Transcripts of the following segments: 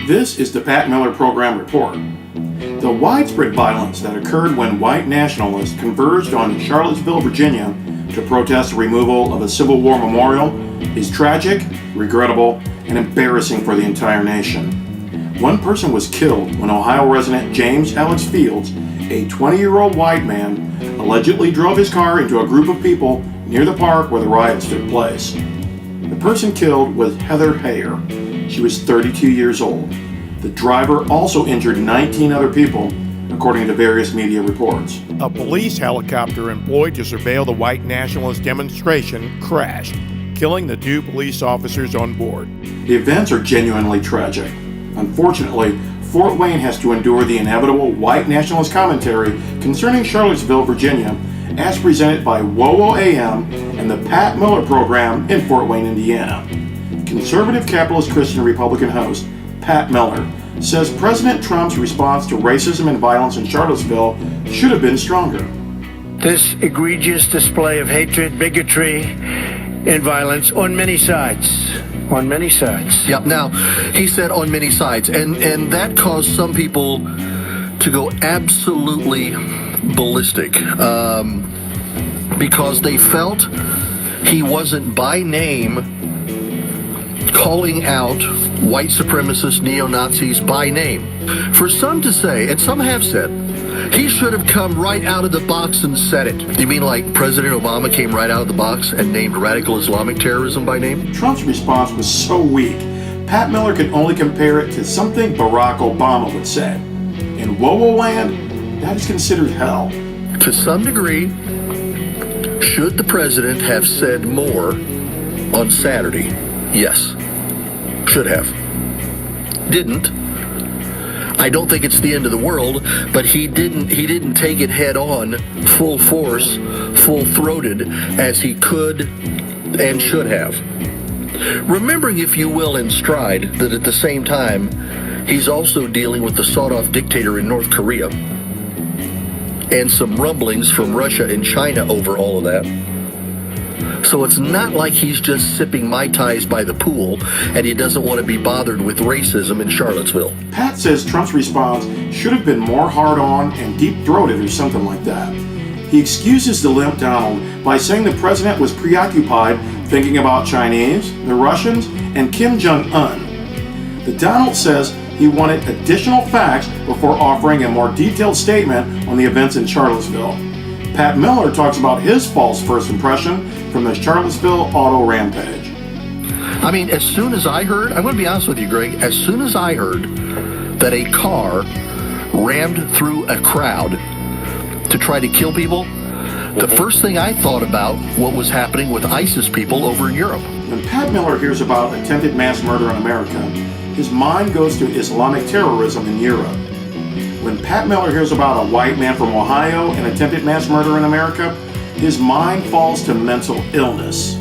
This is the Pat Miller Program Report. The widespread violence that occurred when white nationalists converged on Charlottesville, Virginia to protest the removal of a Civil War memorial is tragic, regrettable, and embarrassing for the entire nation. One person was killed when Ohio resident James Alex Fields, a 20-year-old white man, allegedly drove his car into a group of people near the park where the riots took place. The person killed was Heather Heyer. She was 32 years old. The driver also injured 19 other people, according to various media reports. A police helicopter employed to surveil the white nationalist demonstration crashed, killing the 2 police officers on board. The events are genuinely tragic. Unfortunately, Fort Wayne has to endure the inevitable white nationalist commentary concerning Charlottesville, Virginia, as presented by WOWO-AM and the Pat Miller Program in Fort Wayne, Indiana. Conservative capitalist Christian Republican host Pat Miller says President Trump's response to racism and violence in Charlottesville should have been stronger. This egregious display of hatred, bigotry, and violence on many sides. On many sides. Yep. Now, he said on many sides, and that caused some people to go absolutely ballistic because they felt he wasn't by name calling out white supremacist neo-Nazis by name. For some to say, and some have said, he should have come right out of the box and said it. You mean like President Obama came right out of the box and named radical Islamic terrorism by name? Trump's response was so weak, Pat Miller could only compare it to something Barack Obama would say. In WOWO land, that is considered hell. To some degree, should the president have said more on Saturday? Yes. Should have. Didn't. I don't think it's the end of the world, but he didn't take it head on, full force, full-throated, as he could and should have. Remembering, if you will, in stride, that at the same time, he's also dealing with the sawed-off dictator in North Korea and some rumblings from Russia and China over all of that. So it's not like he's just sipping Mai Tais by the pool and he doesn't want to be bothered with racism in Charlottesville. Pat says Trump's response should have been more hard-on and deep-throated or something like that. He excuses the limp Donald by saying the president was preoccupied thinking about Chinese, the Russians, and Kim Jong-un. The Donald says he wanted additional facts before offering a more detailed statement on the events in Charlottesville. Pat Miller talks about his false first impression from the Charlottesville auto rampage. I mean, as soon as I heard, I'm going to be honest with you, Greg, as soon as I heard that a car rammed through a crowd to try to kill people, the first thing I thought about what was happening with ISIS people over in Europe. When Pat Miller hears about attempted mass murder in America, his mind goes to Islamic terrorism in Europe. When Pat Miller hears about a white man from Ohio and attempted mass murder in America, his mind falls to mental illness.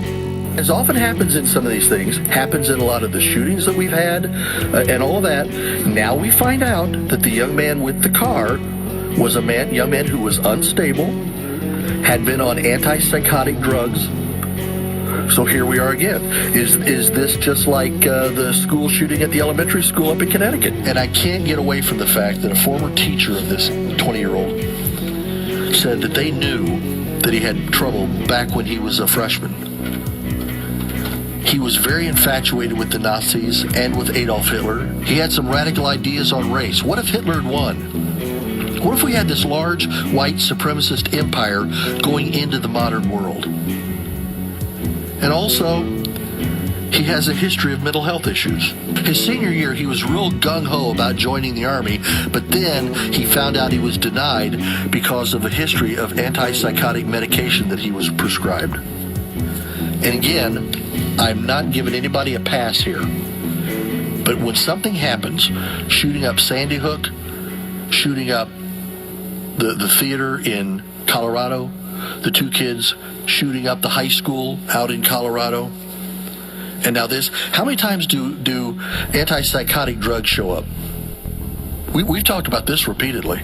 As often happens in some of these things, happens in a lot of the shootings that we've had and all that, now we find out that the young man with the car was a young man who was unstable, had been on anti-psychotic drugs. So here we are again. Is this just like the school shooting at the elementary school up in Connecticut? And I can't get away from the fact that a former teacher of this 20-year-old said that they knew that he had trouble back when he was a freshman. He was very infatuated with the Nazis and with Adolf Hitler. He had some radical ideas on race. What if Hitler had won? What if we had this large white supremacist empire going into the modern world? And also, he has a history of mental health issues. His senior year, he was real gung-ho about joining the Army, but then he found out he was denied because of a history of anti-psychotic medication that he was prescribed. And again, I'm not giving anybody a pass here, but when something happens, shooting up Sandy Hook, shooting up the theater in Colorado, the 2 kids shooting up the high school out in Colorado, and now this, how many times do anti-psychotic drugs show up? We've talked about this repeatedly.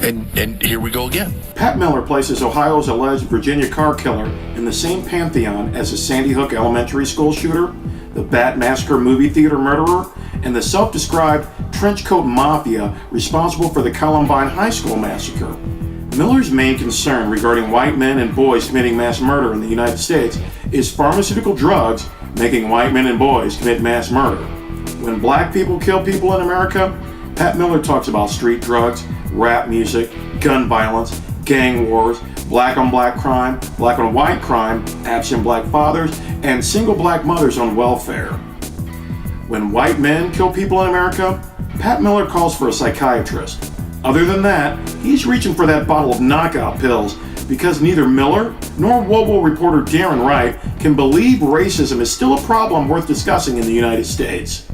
And here we go again. Pat Miller places Ohio's alleged Virginia car killer in the same pantheon as the Sandy Hook Elementary School shooter, the Bat Massacre movie theater murderer, and the self-described trenchcoat mafia responsible for the Columbine High School massacre. Miller's main concern regarding white men and boys committing mass murder in the United States is pharmaceutical drugs making white men and boys commit mass murder. When black people kill people in America, Pat Miller talks about street drugs, rap music, gun violence, gang wars, black on black crime, black on white crime, absent black fathers, and single black mothers on welfare. When white men kill people in America, Pat Miller calls for a psychiatrist. Other than that, he's reaching for that bottle of knockout pills because neither Miller nor WOWO reporter Darren Wright can believe racism is still a problem worth discussing in the United States.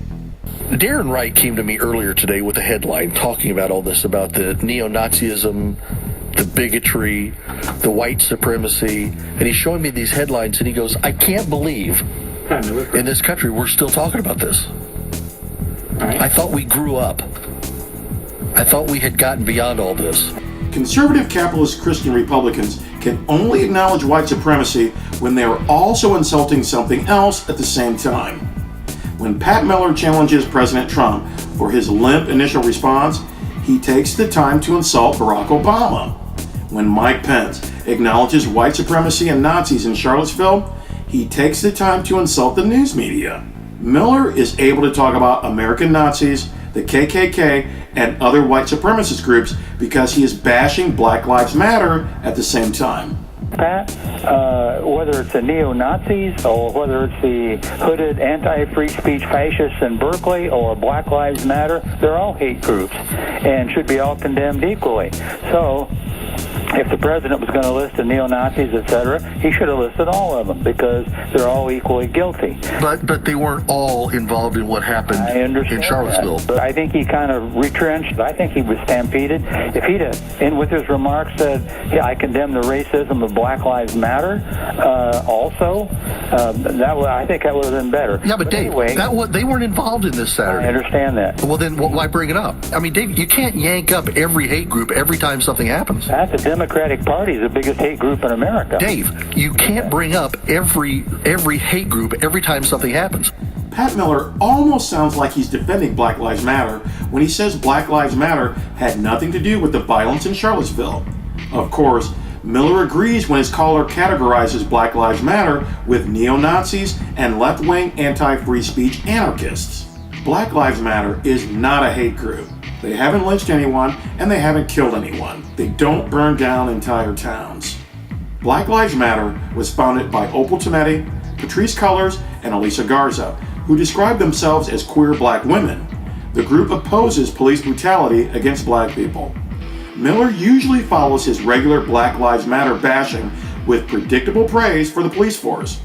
Darren Wright came to me earlier today with a headline talking about all this, about the neo-Nazism, the bigotry, the white supremacy, and he's showing me these headlines and he goes, I can't believe in this country we're still talking about this. I thought we grew up. I thought we had gotten beyond all this. Conservative capitalist Christian Republicans can only acknowledge white supremacy when they are also insulting something else at the same time. When Pat Miller challenges President Trump for his limp initial response, he takes the time to insult Barack Obama. When Mike Pence acknowledges white supremacy and Nazis in Charlottesville, he takes the time to insult the news media. Miller is able to talk about American Nazis, the KKK, and other white supremacist groups because he is bashing Black Lives Matter at the same time. Pat, whether it's the neo-Nazis or whether it's the hooded anti-free speech fascists in Berkeley or Black Lives Matter, they're all hate groups and should be all condemned equally. So if the president was going to list the neo-Nazis, etc., he should have listed all of them because they're all equally guilty. But they weren't all involved in what happened in Charlottesville. That. But I think he kind of retrenched. I think he was stampeded. If he'd have, in with his remarks, said, yeah, I condemn the racism of Black Lives Matter I think that would have been better. Yeah, but Dave, anyway, they weren't involved in this Saturday. I understand that. Well, then why bring it up? I mean, Dave, you can't yank up every hate group every time something happens. That's the Democratic Party is the biggest hate group in America. Dave, you can't bring up every hate group every time something happens. Pat Miller almost sounds like he's defending Black Lives Matter when he says Black Lives Matter had nothing to do with the violence in Charlottesville. Of course, Miller agrees when his caller categorizes Black Lives Matter with neo-Nazis and left-wing anti-free speech anarchists. Black Lives Matter is not a hate group. They haven't lynched anyone and they haven't killed anyone. They don't burn down entire towns. Black Lives Matter was founded by Opal Tometi, Patrisse Cullors, and Elisa Garza, who describe themselves as queer black women. The group opposes police brutality against black people. Miller usually follows his regular Black Lives Matter bashing with predictable praise for the police force.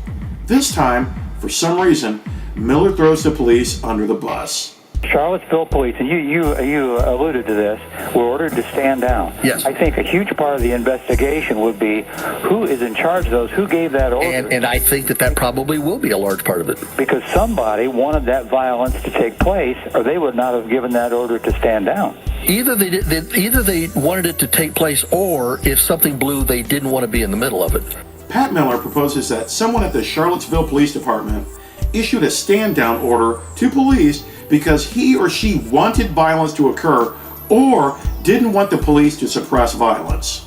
This time, for some reason, Miller throws the police under the bus. Charlottesville Police, and you alluded to this, were ordered to stand down. Yes. I think a huge part of the investigation would be who is in charge of those, who gave that order. And I think that probably will be a large part of it. Because somebody wanted that violence to take place, or they would not have given that order to stand down. Either they wanted it to take place, or if something blew, they didn't want to be in the middle of it. Pat Miller proposes that someone at the Charlottesville Police Department issued a stand-down order to police because he or she wanted violence to occur or didn't want the police to suppress violence.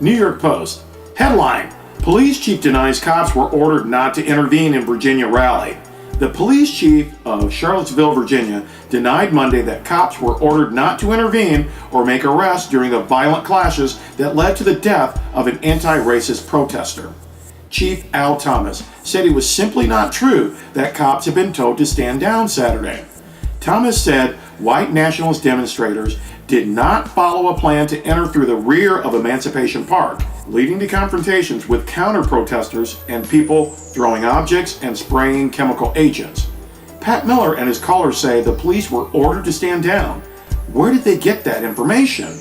New York Post. Headline: Police chief denies cops were ordered not to intervene in Virginia rally. The police chief of Charlottesville, Virginia, denied Monday that cops were ordered not to intervene or make arrests during the violent clashes that led to the death of an anti-racist protester. Chief Al Thomas said it was simply not true that cops had been told to stand down Saturday. Thomas said white nationalist demonstrators did not follow a plan to enter through the rear of Emancipation Park, leading to confrontations with counter-protesters and people throwing objects and spraying chemical agents. Pat Miller and his callers say the police were ordered to stand down. Where did they get that information?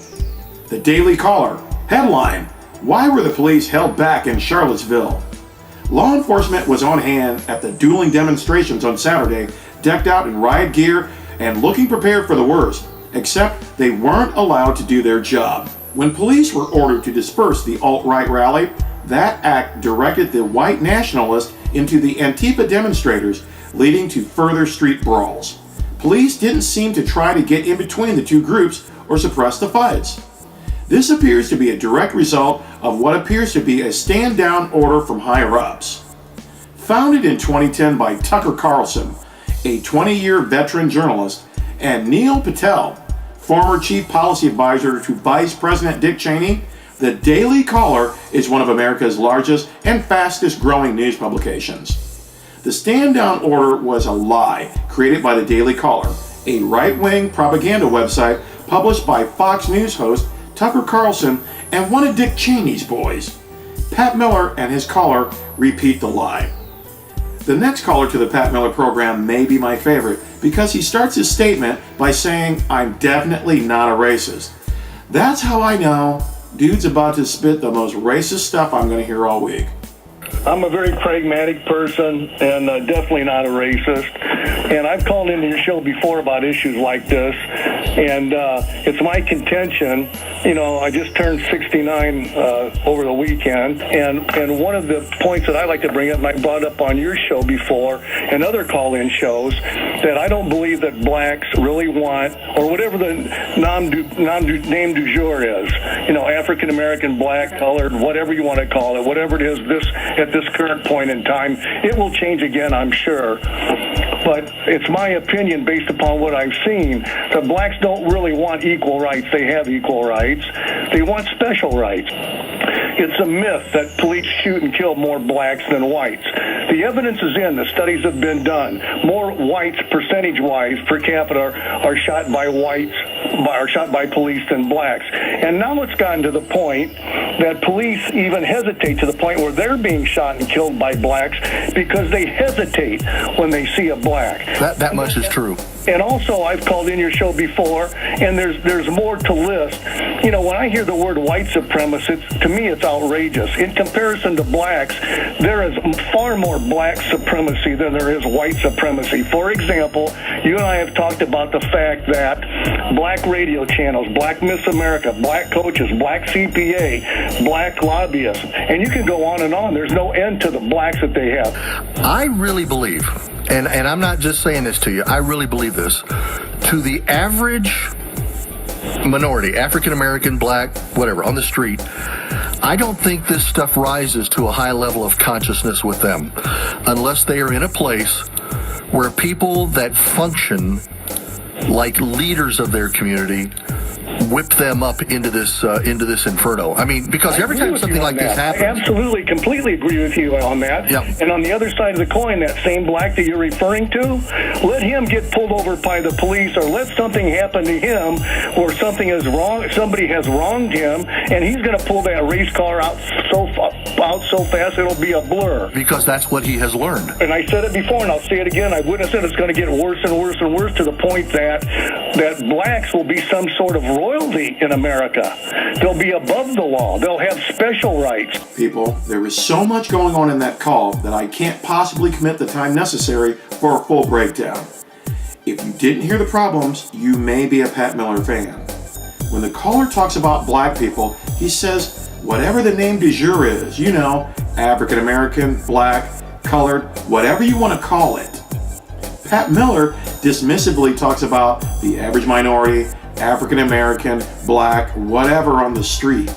The Daily Caller. Headline: Why were the police held back in Charlottesville? Law enforcement was on hand at the dueling demonstrations on Saturday, decked out in riot gear and looking prepared for the worst, except they weren't allowed to do their job. When police were ordered to disperse the alt-right rally, that act directed the white nationalists into the Antifa demonstrators, leading to further street brawls. police didn't seem to try to get in between the two groups or suppress the fights. This appears to be a direct result of what appears to be a stand-down order from higher-ups. Founded in 2010 by Tucker Carlson, a 20-year veteran journalist, and Neil Patel, former chief policy advisor to Vice President Dick Cheney, the Daily Caller is one of America's largest and fastest growing news publications. The stand-down order was a lie created by the Daily Caller, a right-wing propaganda website published by Fox News host Tucker Carlson and one of Dick Cheney's boys. Pat Miller and his caller repeat the lie. The next caller to the Pat Miller program may be my favorite because he starts his statement by saying, "I'm definitely not a racist." That's how I know dude's about to spit the most racist stuff I'm going to hear all week. I'm a very pragmatic person and definitely not a racist. And I've called into your show before about issues like this. And it's my contention, I just turned 69 over the weekend. And one of the points that I like to bring up, and I brought up on your show before and other call-in shows, that I don't believe that blacks really want, or whatever the name du jour is, African-American, black, colored, whatever you want to call it, whatever it is at this current point in time. It will change again, I'm sure. But it's my opinion, based upon what I've seen, that blacks don't really want equal rights. They have equal rights. They want special rights. It's a myth that police shoot and kill more blacks than whites. The evidence is in. The studies have been done. More whites, percentage-wise, per capita, are shot by police than blacks. And now it's gotten to the point that police even hesitate to the point where they're being shot and killed by blacks because they hesitate when they see a black. That much is true. And also, I've called in your show before, and there's more to list. When I hear the word white supremacist, to me it's outrageous. In comparison to blacks, there is far more black supremacy than there is white supremacy. For example, you and I have talked about the fact that black radio channels, black Miss America, black coaches, black CPA, black lobbyists, and you can go on and on. There's no end to the blacks that they have. I really believe, and I'm not just saying this to you, I really believe this, to the average minority, African American, black, whatever, on the street, I don't think this stuff rises to a high level of consciousness with them unless they are in a place where people that function like leaders of their community whip them up into this inferno. I mean, because every time something like this happens... Absolutely, completely agree with you on that. Yep. And on the other side of the coin, that same black that you're referring to, let him get pulled over by the police, or let something happen to him or somebody has wronged him, and he's going to pull that race car out so fast it'll be a blur. Because that's what he has learned. And I said it before, and I'll say it again. I wouldn't have said it's going to get worse and worse and worse to the point that blacks will be some sort of royalty in America. They'll be above the law. They'll have special rights. People, there is so much going on in that call that I can't possibly commit the time necessary for a full breakdown. If you didn't hear the problems, you may be a Pat Miller fan. When the caller talks about black people, he says, whatever the name du jour is, African American, black, colored, whatever you want to call it. Pat Miller dismissively talks about the average minority, African American, black, whatever on the street.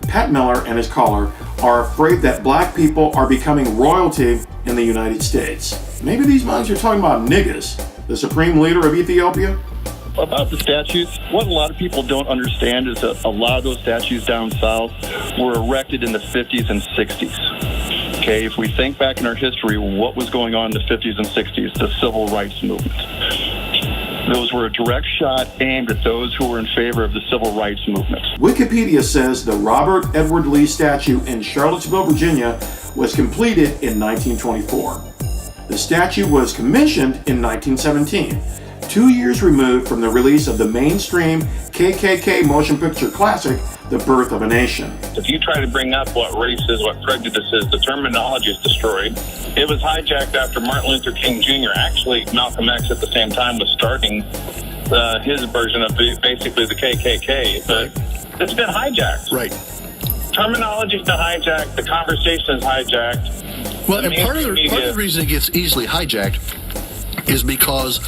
Pat Miller and his caller are afraid that black people are becoming royalty in the United States. Maybe these mugs are talking about niggas, the supreme leader of Ethiopia? About the statues, what a lot of people don't understand is that a lot of those statues down south were erected in the 50s and 60s. Okay, if we think back in our history, what was going on in the 50s and 60s, the civil rights movement. Those were a direct shot aimed at those who were in favor of the civil rights movement. Wikipedia says the Robert Edward Lee statue in Charlottesville, Virginia was completed in 1924. The statue was commissioned in 1917, 2 years removed from the release of the mainstream KKK motion picture classic, The Birth of a Nation. If you try to bring up what race is, what prejudice is, the terminology is destroyed. It was hijacked after Martin Luther King Jr. Actually, Malcolm X at the same time was starting his version of basically the KKK. But it's been hijacked. Right. Terminology's been hijacked. The conversation is hijacked. Well, and part of the reason it gets easily hijacked is because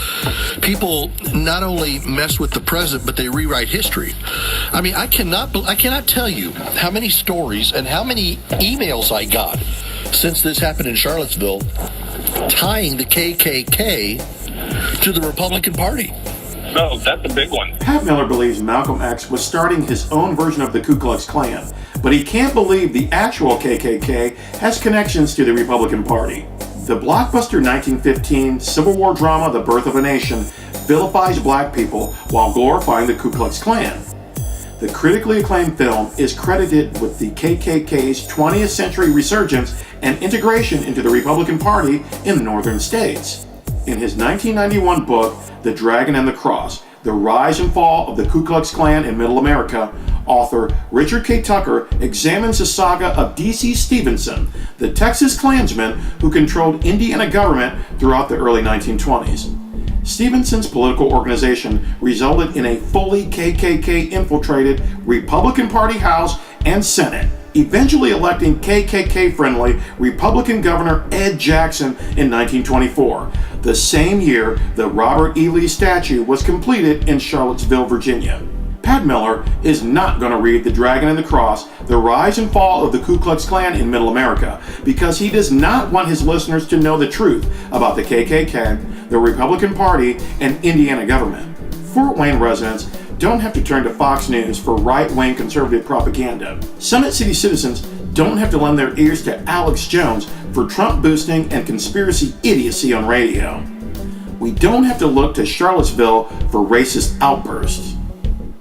people not only mess with the present, but they rewrite history. I mean, I cannot tell you how many stories and how many emails I got since this happened in Charlottesville tying the KKK to the Republican Party. No, that's a big one. Pat Miller believes Malcolm X was starting his own version of the Ku Klux Klan, but he can't believe the actual KKK has connections to the Republican Party. The blockbuster 1915 Civil War drama The Birth of a Nation vilifies black people while glorifying the Ku Klux Klan. The critically acclaimed film is credited with the KKK's 20th century resurgence and integration into the Republican Party in the northern states. In his 1991 book, The Dragon and the Cross, The Rise and Fall of the Ku Klux Klan in Middle America, author Richard K. Tucker examines the saga of D.C. Stevenson, the Texas Klansman who controlled Indiana government throughout the early 1920s. Stevenson's political organization resulted in a fully KKK-infiltrated Republican Party House and Senate, eventually electing KKK-friendly Republican Governor Ed Jackson in 1924, the same year the Robert E. Lee statue was completed in Charlottesville, Virginia. Pat Miller is not going to read The Dragon and the Cross, The Rise and Fall of the Ku Klux Klan in Middle America, because he does not want his listeners to know the truth about the KKK, the Republican Party, and Indiana government. Fort Wayne residents don't have to turn to Fox News for right-wing conservative propaganda. Summit City citizens don't have to lend their ears to Alex Jones for Trump-boosting and conspiracy idiocy on radio. We don't have to look to Charlottesville for racist outbursts.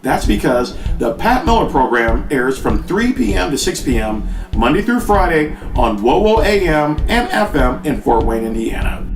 That's because the Pat Miller program airs from 3 p.m. to 6 p.m. Monday through Friday on WOWO-AM and FM in Fort Wayne, Indiana.